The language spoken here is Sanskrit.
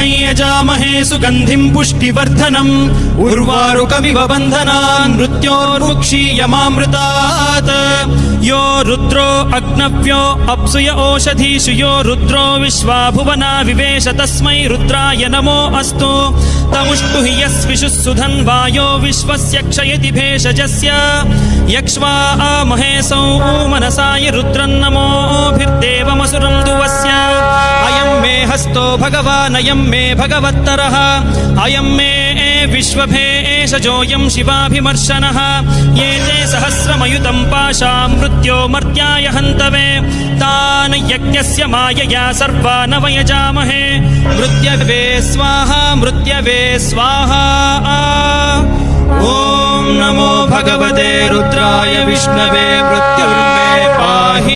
त्र्यम्बकं यजामहे सुगन्धिं पुष्टिवर्धनम् उर्वारुकमिव बन्धनान् मृत्योर्मुक्षीयमामृतात् यो रुद्रो अग्नव्यो अप्सुय ओषधीषु यो रुद्रो विश्वा भुवना विवेश तस्मै रुद्राय नमो अस्तु तमुष्टु हि यस्विषुः सुधन्वायो विश्वस्य क्षयति भेषजस्य यक्ष्वा महेशौ मनसाय रुद्रन्नमोभिर्देवमसुरं दुवस्य अयं मे हस्तो भगवान् अयं मे भगवत्तरः अयं मे विश्वभेषजोऽयं शिवाभिमर्शनः ये ते सहस्रमयुतं पाशां मृत्यो मर्त्याय हन्तवे तान् यज्ञस्य मायया सर्वान् वयजामहे मृत्यवे स्वाहा मृत्यवे स्वाहा ॐ नमो भगवते रुद्राय विष्णवे मृत्युर्मे पाहि।